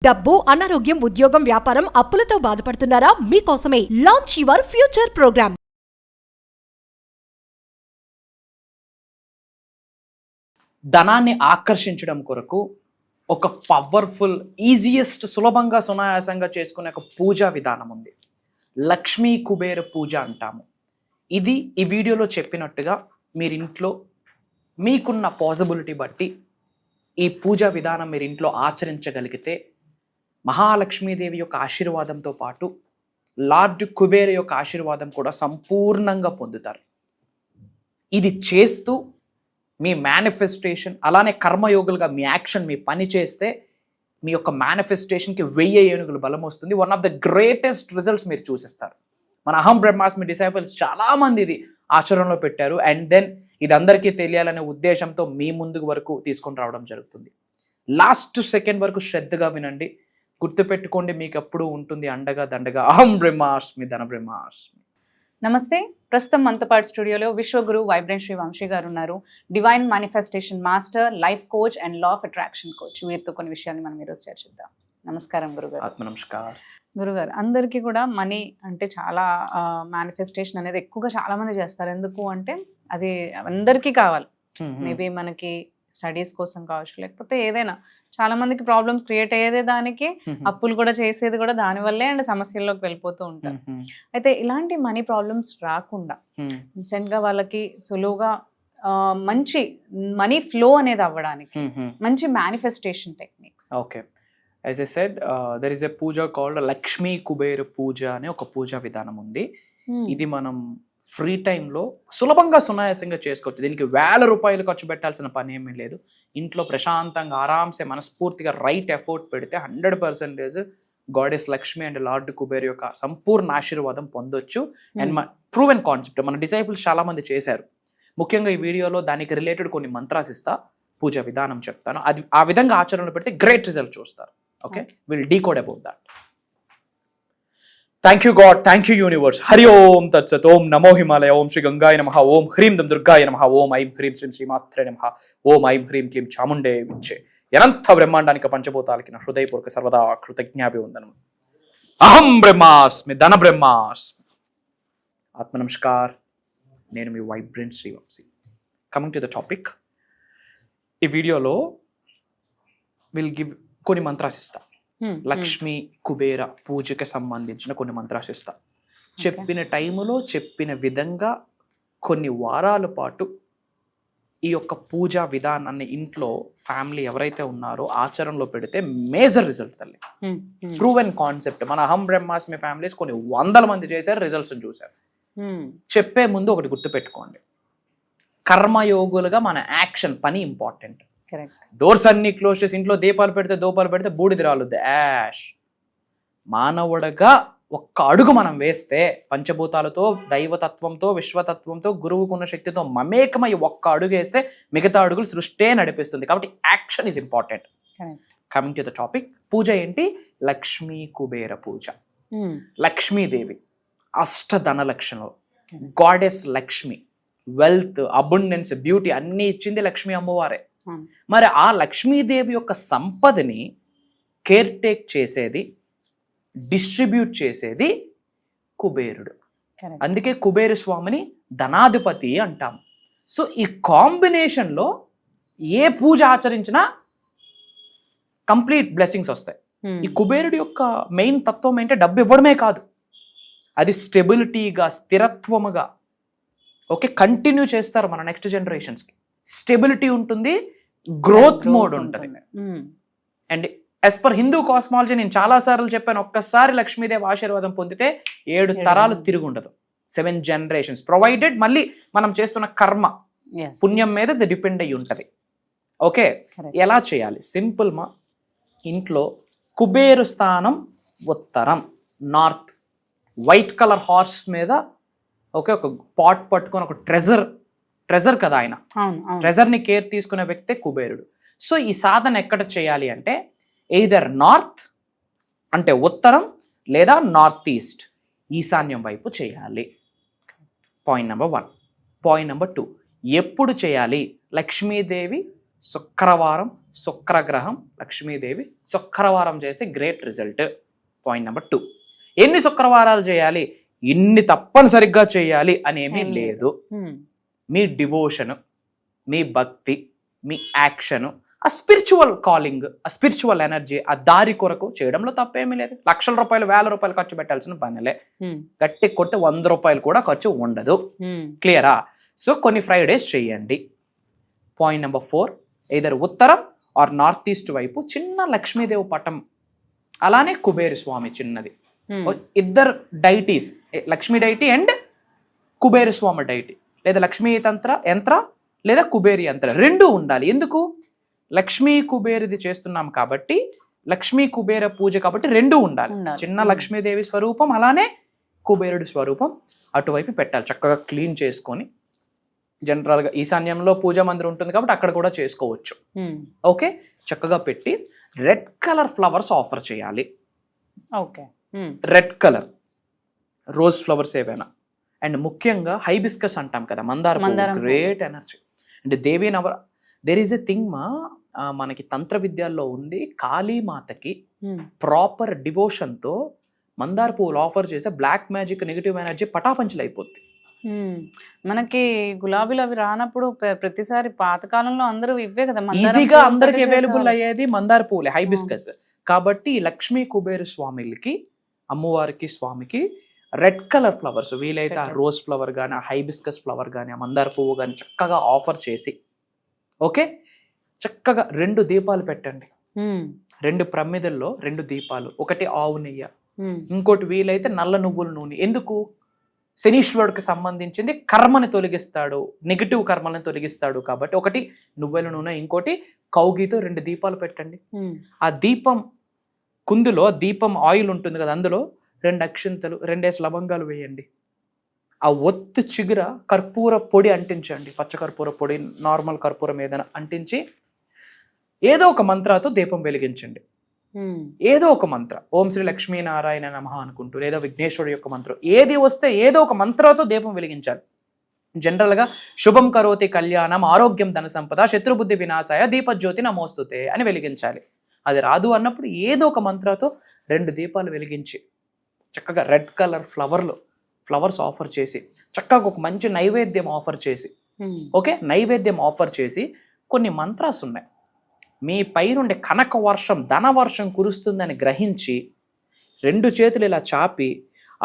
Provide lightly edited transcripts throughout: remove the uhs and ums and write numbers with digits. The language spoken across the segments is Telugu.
డబ్బు, అనారోగ్యం, ఉద్యోగం, వ్యాపారం, అప్పులతో బాధపడుతున్నారా? మీకోసమే లాంచ్ యువర్ ఫ్యూచర్ ప్రోగ్రామ్. ధనాన్ని ఆకర్షించడం కొరకు ఒక పవర్ఫుల్, ఈజియెస్ట్, సులభంగా సునాయాసంగా చేసుకునే ఒక పూజా విధానం ఉంది. లక్ష్మీ కుబేర పూజ అంటాము. ఇది ఈ వీడియోలో చెప్పినట్టుగా మీరు ఇంట్లో మీకున్న పాసిబిలిటీ బట్టి ఈ పూజా విధానం మీరు ఇంట్లో ఆచరించగలిగితే మహాలక్ష్మీదేవి యొక్క ఆశీర్వాదంతో పాటు లార్డ్ కుబేర యొక్క ఆశీర్వాదం కూడా సంపూర్ణంగా పొందుతారు. ఇది చేస్తూ మీ మేనిఫెస్టేషన్, అలానే కర్మయోగులుగా మీ యాక్షన్, మీ పని చేస్తే మీ యొక్క మేనిఫెస్టేషన్కి 1000 ఏనుగులు బలం వస్తుంది. One of the greatest results మీరు చూసిస్తారు. మన అహం బ్రహ్మాస్మి డిసైపుల్స్ చాలామంది ఇది ఆచరణలో పెట్టారు. అండ్ దెన్ ఇది అందరికీ తెలియాలనే ఉద్దేశంతో మీ ముందుకు వరకు తీసుకొని రావడం జరుగుతుంది. లాస్ట్ సెకండ్ వరకు శ్రద్ధగా వినండి. గుర్తుపెట్టుకోండి, మీకు ఎప్పుడు ఉంటుంది అండగా దండగా. అహం బ్రహ్మాస్మి, ధన బ్రహ్మాస్మి. నమస్తే. ప్రస్తుతం మంతపాటి స్టూడియోలో విశ్వగురు వైబ్రెంట్ శ్రీ వంశీ గారు ఉన్నారు. Divine manifestation master, life coach and law of attraction coach. వీరితో కొన్ని విషయాలు మనం ఈరోజు చర్చిద్దాం. నమస్కారం గురుగారు. ఆత్మ నమస్కారం. గురుగారు, అందరికీ కూడా మనీ అంటే చాలా మేనిఫెస్టేషన్ అనేది ఎక్కువగా చాలా మంది చేస్తారు. ఎందుకు అంటే అది అందరికీ కావాలి. మేబీ మనకి స్టడీస్ కోసం కావచ్చు, లేకపోతే ఏదైనా చాలా మందికి ప్రాబ్లమ్స్ క్రియేట్ అయ్యేదే దానికి, అప్పులు కూడా చేసేది కూడా దానివల్లే, అండ్ సమస్యల్లోకి వెళ్ళిపోతూ ఉంటారు. అయితే ఇలాంటి మనీ ప్రాబ్లమ్స్ రాకుండా ఇన్స్టెంట్ గా వాళ్ళకి సులువుగా మంచి మనీ ఫ్లో అనేది అవ్వడానికి మంచి manifestation techniques. Okay, as I said, there is a puja called Lakshmi Kubera puja అనే ఒక పూజా విధానం ఉంది. ఇది మనం ఫ్రీ టైంలో సులభంగా సునాయాసంగా చేసుకోవచ్చు. దీనికి 1000 రూపాయలు ఖర్చు పెట్టాల్సిన పని ఏమీ లేదు. ఇంట్లో ప్రశాంతంగా ఆరామ్సే మనస్ఫూర్తిగా రైట్ ఎఫర్ట్ పెడితే 100% goddess Lakshmi and lord Kuber యొక్క సంపూర్ణ ఆశీర్వాదం పొందొచ్చు. అండ్ ప్రూవెన్ కాన్సెప్ట్ మన డిసైపుల్స్ చాలా మంది చేశారు. ముఖ్యంగా ఈ వీడియోలో దానికి రిలేటెడ్ కొన్ని మంత్రాస్ ఇస్తా, పూజ విధానం చెప్తాను. అది ఆ విధంగా ఆచరణలో పెడితే గ్రేట్ రిజల్ట్ చూస్తారు. Okay, will decode about that. Thank you God, thank you universe. Hari Om తత్సత్. ఓం నమో హిమాలయ. ఓం శ్రీ గంగాయ నమః. ఓం హ్రీం దం దుర్గాయ నమః. ఓం ఐం హ్రీం శ్రీం శ్రీమాత్రే నమః. ఓం ఐం హ్రీం క్లీం చాముండే విచ్చే. అనంత బ్రహ్మాండానికి పంచభూతాలకి నా హృదయపూర్వక సర్వదా కృతజ్ఞాభివందనం. అహం బ్రహ్మాస్మి, ధన బ్రహ్మాస్మి. ఆత్మ నమస్కార్. నేను మీ vibrant Shri Vamshi. Coming to the topic, ఈ వీడియోలో విల్ గివ్ కొన్ని మంత్రాస్ ఇస్తా. లక్ష్మీ కుబేర పూజకి సంబంధించిన కొన్ని మంత్రాలు ఇస్తా. చెప్పిన టైములో చెప్పిన విధంగా కొన్ని వారాల పాటు ఈ యొక్క పూజా విధానాన్ని ఇంట్లో ఫ్యామిలీ ఎవరైతే ఉన్నారో ఆచరణలో పెడితే మేజర్ రిజల్ట్ తల్లి. Proven concept. మన అహం బ్రహ్మాస్మి ఫ్యామిలీస్ కొన్ని 100 మంది చేశారు, రిజల్ట్స్ చూశారు. చెప్పే ముందు ఒకటి గుర్తుపెట్టుకోండి, కర్మయోగులుగా మన యాక్షన్, పని ఇంపార్టెంట్. డోర్స్ అన్ని క్లోజ్ చేసి ఇంట్లో దీపాలు పెడితే బూడిద రాలుద్ది, యాష్. మానవుడిగా ఒక్క అడుగు మనం వేస్తే పంచభూతాలతో, దైవతత్వంతో, విశ్వతత్వంతో, గురువుకున్న శక్తితో మమేకమై ఒక్క అడుగు వేస్తే మిగతా అడుగులు సృష్టే నడిపిస్తుంది. కాబట్టి action is important. Coming to the topic, పూజ ఏంటి? లక్ష్మీ కుబేర పూజ. లక్ష్మీదేవి అష్టధన లక్షణం, goddess Lakshmi, wealth, abundance, beauty అన్ని ఇచ్చింది లక్ష్మీ అమ్మవారే. మరి ఆ లక్ష్మీదేవి యొక్క సంపదని కేర్ టేక్ చేసేది, డిస్ట్రిబ్యూట్ చేసేది కుబేరుడు. అందుకే కుబేర స్వామిని ధనాధిపతి అంటాం. సో ఈ కాంబినేషన్లో ఏ పూజ ఆచరించినా కంప్లీట్ బ్లెస్సింగ్స్ వస్తాయి. ఈ కుబేరుడి యొక్క మెయిన్ తత్వం ఏంటంటే డబ్బు ఇవ్వడమే కాదు, అది స్టెబిలిటీగా, స్థిరత్వముగా, ఓకే, కంటిన్యూ చేస్తారు మన నెక్స్ట్ జనరేషన్స్కి. స్టెబిలిటీ ఉంటుంది, గ్రోత్ మోడ్ ఉంటుంది. And as per Hindu cosmology నేను చాలా సార్లు చెప్పాను, ఒక్కసారి లక్ష్మీదేవి ఆశీర్వాదం పొందితే 7 తరాలు తిరిగి ఉండదు. 7 generations ప్రొవైడెడ్ మళ్ళీ మనం చేస్తున్న కర్మ పుణ్యం మీద ఇది డిపెండ్ అయ్యి ఉంటుంది. ఓకే, ఎలా చేయాలి? సింపుల్ మా. ఇంట్లో కుబేరు స్థానం ఉత్తరం, నార్త్, వైట్ కలర్ హార్స్ మీద, ఓకే, ఒక పాట్ పట్టుకొని, ఒక ట్రెజర్ కదా ఆయన, ట్రెజర్ని కేర్ తీసుకునే వ్యక్తే కుబేరుడు. సో ఈ సాధన ఎక్కడ చేయాలి అంటే ఎయిదర్ నార్త్ అంటే ఉత్తరం, లేదా నార్త్ ఈస్ట్ ఈశాన్యం వైపు చేయాలి. Point number 1. పాయింట్ నెంబర్ 2, ఎప్పుడు చేయాలి? లక్ష్మీదేవి శుక్రవారం, శుక్రగ్రహం, లక్ష్మీదేవి, శుక్రవారం చేస్తే గ్రేట్ రిజల్ట్. పాయింట్ నెంబర్ 2, ఎన్ని శుక్రవారాలు చేయాలి, ఇన్ని తప్పనిసరిగా చేయాలి అనేమీ లేదు. మీ డివోషన్, మీ భక్తి, మీ యాక్షన్, ఆ స్పిరిచువల్ కాలింగ్, ఆ స్పిరిచువల్ ఎనర్జీ, ఆ దారి కొరకు చేయడంలో తప్పేమీ లేదు. లక్షల రూపాయలు, వేల రూపాయలు ఖర్చు పెట్టాల్సిన పనిలే. గట్టి కొడితే 100 రూపాయలు కూడా ఖర్చు ఉండదు. క్లియరా? సో కొన్ని ఫ్రైడేస్ చేయండి. పాయింట్ నెంబర్ 4, either ఉత్తరం ఆర్ నార్త్ ఈస్ట్ వైపు చిన్న లక్ష్మీదేవి పటం, అలానే కుబేరు స్వామి చిన్నది, ఇద్దరు deities, Lakshmi deity and Kubera Swami deity, లేదా లక్ష్మీ యంత్ర లేదా కుబేరి యంత్ర, రెండు ఉండాలి. ఎందుకు? లక్ష్మీ కుబేరిది చేస్తున్నాం కాబట్టి, లక్ష్మీ కుబేర పూజ కాబట్టి రెండు ఉండాలి. చిన్న లక్ష్మీదేవి స్వరూపం, అలానే కుబేరుడి స్వరూపం అటువైపు పెట్టాలి. చక్కగా క్లీన్ చేసుకొని, జనరల్గా ఈశాన్యంలో పూజా మందిరం ఉంటుంది కాబట్టి అక్కడ కూడా చేసుకోవచ్చు. ఓకే, చక్కగా పెట్టి రెడ్ కలర్ ఫ్లవర్స్ ఆఫర్ చేయాలి. Okay, red colour rose flowers ఏవైనా, అండ్ ముఖ్యంగా హైబిస్కస్ అంటాం కదా, మందార, గ్రేట్ ఎనర్జీ. అండ్ దేవీ నవర, దేర్ ఈస్ ఎ థింగ్ మనకి తంత్ర విద్యాల్లో ఉంది, కాళీమాతకి ప్రాపర్ డివోషన్తో మందార పువ్వులు ఆఫర్ చేస్తే బ్లాక్ మ్యాజిక్, నెగిటివ్ ఎనర్జీ పటాపంచలు అయిపోద్ది. మనకి గులాబీలు అవి రానప్పుడు ప్రతిసారి పాతకాలంలో అందరూ ఇవే కదా ఈజీగా అందరికి అవైలబుల్ అయ్యేది మందార పువ్వులే, హైబిస్కస్. కాబట్టి లక్ష్మీ కుబేర స్వామికి, అమ్మవారికి, స్వామికి రెడ్ కలర్ ఫ్లవర్స్, వీలైతే ఆ రోజ్ ఫ్లవర్ కానీ, ఆ హైబిస్కస్ ఫ్లవర్ కానీ, ఆ మందార పువ్వు కానీ చక్కగా ఆఫర్ చేసి, ఓకే, చక్కగా 2 దీపాలు పెట్టండి. 2 ప్రమిదల్లో 2 దీపాలు, ఒకటి ఆవు నెయ్యి, ఇంకోటి వీలైతే నల్ల నువ్వుల నూనె. ఎందుకు? శనీశ్వరుడికి సంబంధించింది, కర్మని తొలగిస్తాడు, నెగిటివ్ కర్మలను తొలగిస్తాడు కాబట్టి ఒకటి నువ్వుల నూనె, ఇంకోటి కౌగితో 2 దీపాలు పెట్టండి. ఆ దీపం కుందులో దీపం ఆయిల్ ఉంటుంది కదా, అందులో 2 అక్షింతలు, 2 లవంగాలు వేయండి. ఆ ఒత్తు చిగుర కర్పూర పొడి అంటించండి, పచ్చ కర్పూర పొడి, నార్మల్ కర్పూరం ఏదైనా అంటించి ఏదో ఒక మంత్రాతో దీపం వెలిగించండి. ఏదో ఒక మంత్ర, ఓం శ్రీ లక్ష్మీనారాయణ నమః అనుకుంటూ, లేదా విఘ్నేశ్వరుడు యొక్క మంత్రం, ఏది వస్తే ఏదో ఒక మంత్రంతో దీపం వెలిగించాలి. జనరల్గా శుభం కరోతి కళ్యాణం, ఆరోగ్యం, ధన సంపద, శత్రుబుద్ధి వినాశాయ, దీపజ్యోతి నమోస్తుతే అని వెలిగించాలి. అది రాదు అన్నప్పుడు ఏదో ఒక మంత్రంతో 2 దీపాలు వెలిగించి, చక్కగా రెడ్ కలర్ ఫ్లవర్స్ ఆఫర్ చేసి, చక్కగా ఒక మంచి నైవేద్యం ఆఫర్ చేసి, ఓకే, నైవేద్యం ఆఫర్ చేసి, కొన్ని మంత్రాలు ఉన్నాయి, మీ పై నుండి కనక వర్షం, ధన వర్షం కురుస్తుందని గ్రహించి 2 చేతులు ఇలా చాపి,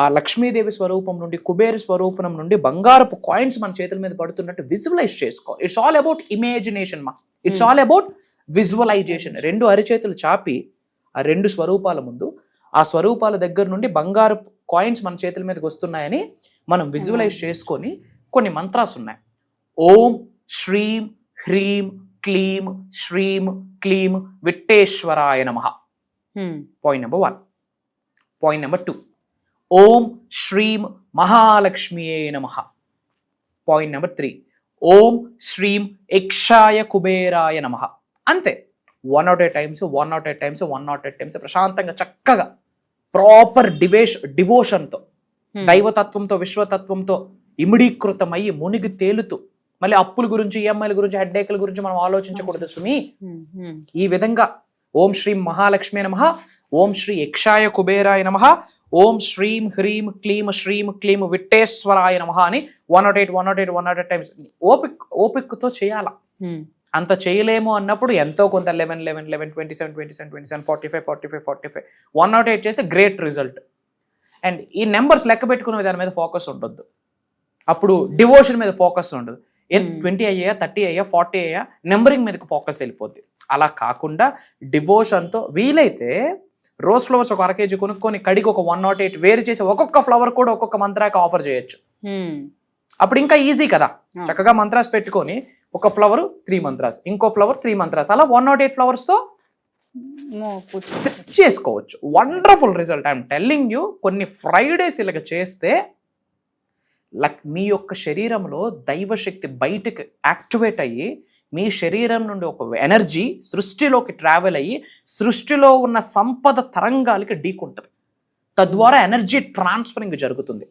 ఆ లక్ష్మీదేవి స్వరూపం నుండి, కుబేర స్వరూపం నుండి బంగారపు కాయిన్స్ మన చేతుల మీద పడుతున్నట్టు విజువలైజ్ చేసుకో. It's all about imagination it's all about visualisation. 2 అరిచేతులు చాపి ఆ 2 స్వరూపాల ముందు, ఆ స్వరూపాల దగ్గర నుండి బంగారు కాయిన్స్ మన చేతుల మీదకి వస్తున్నాయని మనం విజువలైజ్ చేసుకొని కొన్ని మంత్రాలు ఉన్నాయి. ఓం శ్రీం హ్రీం క్లీం శ్రీం క్లీం విట్టేశ్వరాయ నమః. Point number 1. పాయింట్ నెంబర్ 2, ఓం శ్రీం మహాలక్ష్మియే నమః. పాయింట్ నెంబర్ 3, ఓం శ్రీం యక్షాయ కుబేరాయ నమః. అంతే, 108 టైమ్స్ ప్రశాంతంగా చక్కగా ప్రాపర్ డివోషన్తో, దైవతత్వంతో, విశ్వతత్వంతో ఇమిడీకృతమయ్యి మునిగి తేలుతూ, మళ్ళీ అప్పుల గురించి, ఈఎంఐల గురించి, హెడ్ఏక్ల గురించి మనం ఆలోచించకూడదు సుమి. ఈ విధంగా ఓం శ్రీం మహాలక్ష్మి నమః, ఓం శ్రీ యక్షాయ కుబేరాయ నమః, ఓం శ్రీం హ్రీం క్లీం శ్రీం క్లీం విట్టేశ్వరాయ నమః అని 108 టైమ్స్ ఓపికతో చేయాల. అంత చేయలేము అన్నప్పుడు ఎంతో కొంత 11 27 45 108 చేస్తే గ్రేట్ రిజల్ట్. అండ్ ఈ నెంబర్స్ లెక్క పెట్టుకునే దాని మీద ఫోకస్ ఉండొద్దు, అప్పుడు డివోషన్ మీద ఫోకస్ ఉండదు. 20 అయ్యా, 30 అయ్యా, 40 అయ్యా, నెంబరింగ్ మీదకి ఫోకస్ వెళ్ళిపోద్ది. అలా కాకుండా డివోషన్తో వీలైతే రోజ్ ఫ్లవర్స్ ఒక 1 kg కొనుక్కొని కడిగి ఒక 108 వేరు చేసి ఒక్కొక్క ఫ్లవర్ కూడా ఒక్కొక్క మంత్రాకి ఆఫర్ చేయొచ్చు. అప్పుడు ఇంకా ఈజీ కదా. చక్కగా మంత్రాస్ పెట్టుకొని ఒక ఫ్లవర్ 3 మంత్రాస్, ఇంకో ఫ్లవర్ 3 మంత్రాస్, అలా 108 ఫ్లవర్స్తో చేసుకోవచ్చు. Wonderful result. I'm telling you, కొన్ని ఫ్రైడేస్ ఇలాగ చేస్తే మీ యొక్క శరీరంలో దైవశక్తి బయటకు యాక్టివేట్ అయ్యి, మీ శరీరం నుండి ఒక ఎనర్జీ సృష్టిలోకి ట్రావెల్ అయ్యి, సృష్టిలో ఉన్న సంపద తరంగాలకి ఢీకుంటుంది. తద్వారా ఎనర్జీ ట్రాన్స్ఫరింగ్ జరుగుతుంది.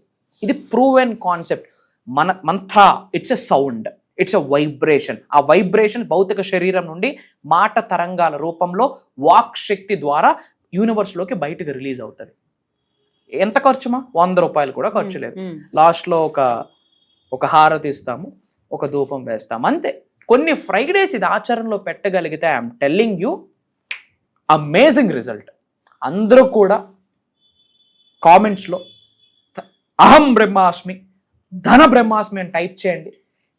ఇది ప్రూవెన్ కాన్సెప్ట్. మన మంత్ర, it's a sound, it's a vibration. ఆ వైబ్రేషన్ భౌతిక శరీరం నుండి మాట తరంగాల రూపంలో వాక్ శక్తి ద్వారా యూనివర్స్లోకి బయటకు రిలీజ్ అవుతుంది. ఎంత ఖర్చుమా? 100 రూపాయలు కూడా ఖర్చు లేదు. లాస్ట్లో ఒక హారతి ఇస్తాము, ఒక ధూపం వేస్తాము, అంతే. కొన్ని ఫ్రైడేస్ ఇది ఆచరణలో పెట్టగలిగితే I'm telling you amazing result. అందరూ కూడా కామెంట్స్లో అహం బ్రహ్మాస్మి, ధన బ్రహ్మాస్మి అని టైప్ చేయండి.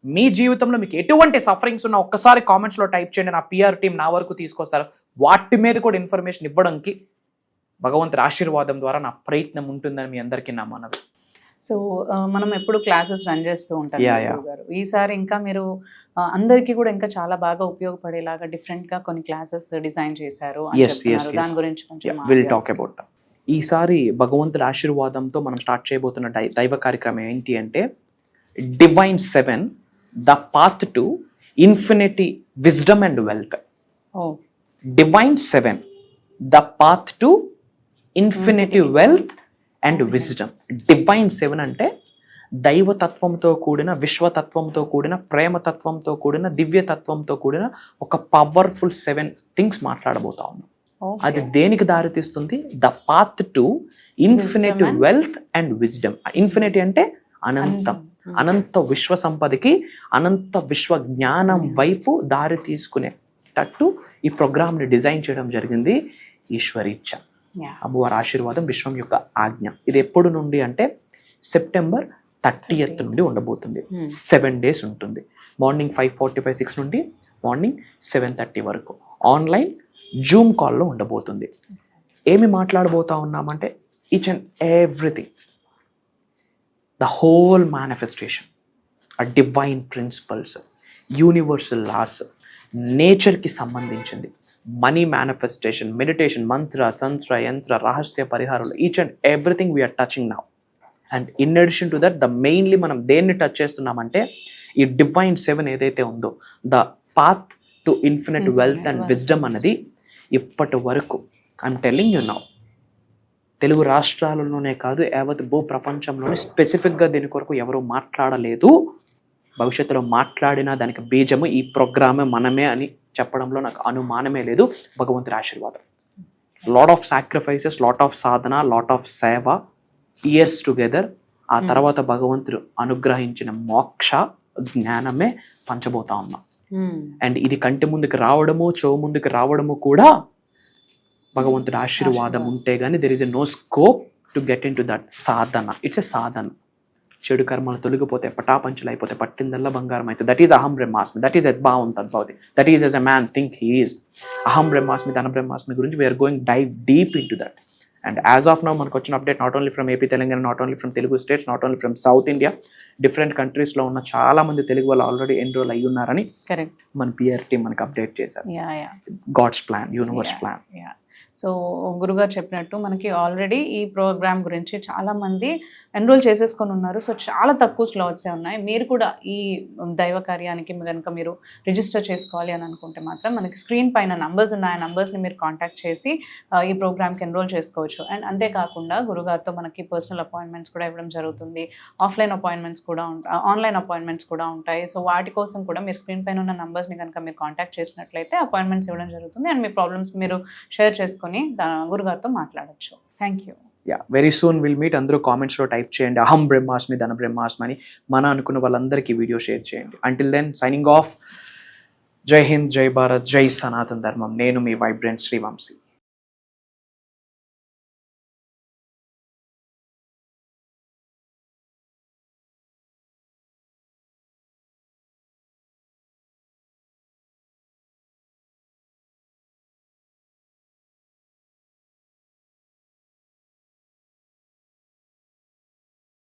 మీ జీవితంలో మీకు ఎటువంటి సఫరింగ్స్ ఉన్నా ఒక్కసారి కామెంట్స్లో టైప్ చేయండి. నా పిఆర్ టీం నా వరకు తీసుకొస్తారు. వాటి మీద కూడా ఇన్ఫర్మేషన్ ఇవ్వడానికి భగవంతుడి ఆశీర్వాదం ద్వారా నా ప్రయత్నం ఉంటుందని మీ అందరికీ నా మనవి. సో మనం ఎప్పుడు క్లాసెస్ రన్ చేస్తూ ఉంటాం Yeah. గారు. ఈసారి ఇంకా మీరు అందరికీ కూడా ఇంకా చాలా బాగా ఉపయోగపడేలాగా డిఫరెంట్ గా కొన్ని క్లాసెస్ డిజైన్ చేశారు అని Yes, చెప్తున్నారు. yes. దాని గురించి కొంచెం విల్ టాక్ అబౌట్ దట్. ఈసారి భగవంతుడి ఆశీర్వాదంతో మనం స్టార్ట్ చేయబోతున్న దైవ కార్యక్రమం ఏంటి అంటే divine 7 the path to infinity wisdom and wealth. Divine 7 the path to infinity wealth and wisdom. Divine 7 అంటే దైవతత్వంతో కూడిన, విశ్వతత్వంతో కూడిన, ప్రేమతత్వంతో కూడిన, దివ్యతత్వంతో కూడిన ఒక పవర్ఫుల్ 7 థింగ్స్ మాట్లాడబోతా ఉన్నాం. అది దేనికి దారితీస్తుంది? The path to infinity wealth and wisdom. Infinity అంటే అనంతం, అనంత విశ్వ సంపదకి, అనంత విశ్వ జ్ఞానం వైపు దారి తీసుకునేటట్టు ఈ ప్రోగ్రామ్ని డిజైన్ చేయడం జరిగింది. ఈశ్వరీచ్ఛ, అమ్మవారి ఆశీర్వాదం, విశ్వం యొక్క ఆజ్ఞ. ఇది ఎప్పుడు నుండి అంటే సెప్టెంబర్ 30th నుండి ఉండబోతుంది. 7 days ఉంటుంది. మార్నింగ్ 5:45, 6 నుండి మార్నింగ్ 7:30 వరకు ఆన్లైన్ జూమ్ కాల్లో ఉండబోతుంది. ఏమి మాట్లాడబోతా ఉన్నామంటే each and everything, the whole manifestation, ఆ డివైన్ ప్రిన్సిపల్స్, యూనివర్సల్ లాస్, నేచర్కి సంబంధించింది, మనీ మేనిఫెస్టేషన్, మెడిటేషన్, మంత్ర, తంత్ర, యంత్ర, రహస్య పరిహారాలు, each and everything we're touching now. And in addition to that mainly మనం దేన్ని టచ్ చేస్తున్నామంటే ఈ డివైన్ 7 ఏదైతే ఉందో the path to infinite wealth and wisdom అన్నది ఇప్పటి వరకు I'm telling you now Telugu రాష్ట్రాలలోనే కాదు యావత్ భూ ప్రపంచంలోనే స్పెసిఫిక్గా దీని కొరకు ఎవరు మాట్లాడలేదు. భవిష్యత్తులో మాట్లాడినా దానికి బీజము ఈ ప్రోగ్రామే మనమే అని చెప్పడంలో నాకు అనుమానమే లేదు. భగవంతుడి ఆశీర్వాదం, lot of sacrifices, lot of Sadhana, lot of సేవ, ఇయర్స్ టుగెదర్. ఆ తర్వాత భగవంతుడు అనుగ్రహించిన మోక్ష జ్ఞానమే పంచబోతా ఉన్నాం. అండ్ ఇది కంటి ముందుకు రావడము, చెవు ముందుకు రావడము కూడా భగవంతుడి ఆశీర్వాదం ఉంటే గానీ there is a no scope to get in to that sadhana. It's a sadhana. చెడు కర్మలు తొలగిపోతే, పటాపంచులు అయిపోతే, పట్టిందల్లా బంగారం అయితే. దట్ ఈస్ అహం బ్రహ్మాస్మి, దట్ ఈస్ యద్భావం తద్భవతి, that is as a man think he is. అహం బ్రహ్మాస్మి, ధన బ్రహ్మాస్మి గురించి we're going dive deep in to that. And as of now మనకు వచ్చిన update not only from AP Telangana, not only from Telugu states, not only from south India, different కంట్రీస్లో ఉన్న చాలా మంది తెలుగు వాళ్ళు ఆల్రెడీ ఎన్రోల్ అయ్యి ఉన్నారని మన పిఆర్ టీం మనకు అప్డేట్ చేశారు. God's plan, universe plan. So గురుగారు చెప్పినట్టు మనకి ఆల్రెడీ ఈ ప్రోగ్రామ్ గురించి చాలా మంది ఎన్రోల్ చేసేసుకొని ఉన్నారు. సో చాలా తక్కువ స్లాట్సే ఉన్నాయి. మీరు కూడా ఈ దైవ కార్యానికి కనుక మీరు రిజిస్టర్ చేసుకోవాలి అని అనుకుంటే మాత్రం మనకి స్క్రీన్ పైన నంబర్స్ ఉన్నాయి. ఆ నంబర్స్ని మీరు కాంటాక్ట్ చేసి ఈ ప్రోగ్రామ్కి ఎన్రోల్ చేసుకోవచ్చు. అండ్ అంతేకాకుండా గురుగారితో మనకి పర్సనల్ అపాయింట్మెంట్స్ కూడా ఇవ్వడం జరుగుతుంది. ఆఫ్లైన్ అపాయింట్మెంట్స్ కూడా ఉంటాయి, ఆన్లైన్ అపాయింట్మెంట్స్ కూడా ఉంటాయి. సో వాటి కోసం కూడా మీరు స్క్రీన్ పైన ఉన్న నంబర్స్ని కనుక మీరు కాంటాక్ట్ చేసినట్లయితే అపాయింట్మెంట్స్ ఇవ్వడం జరుగుతుంది. అండ్ మీ ప్రాబ్లమ్స్ మీరు షేర్ చేసుకొని గురుగారితో మాట్లాడచ్చు. Thank you. Very soon will meet. అందరూ కామెంట్స్లో టైప్ చేయండి అహం బ్రహ్మాస్మి, ధన బ్రహ్మాస్మి అని. మన అనుకున్న వాళ్ళందరికీ వీడియో షేర్ చేయండి. Until then signing off. Jai Hind, జై భారత్, జై సనాతన ధర్మం. నేను మీ వైబ్రెంట్ శ్రీవంశీ.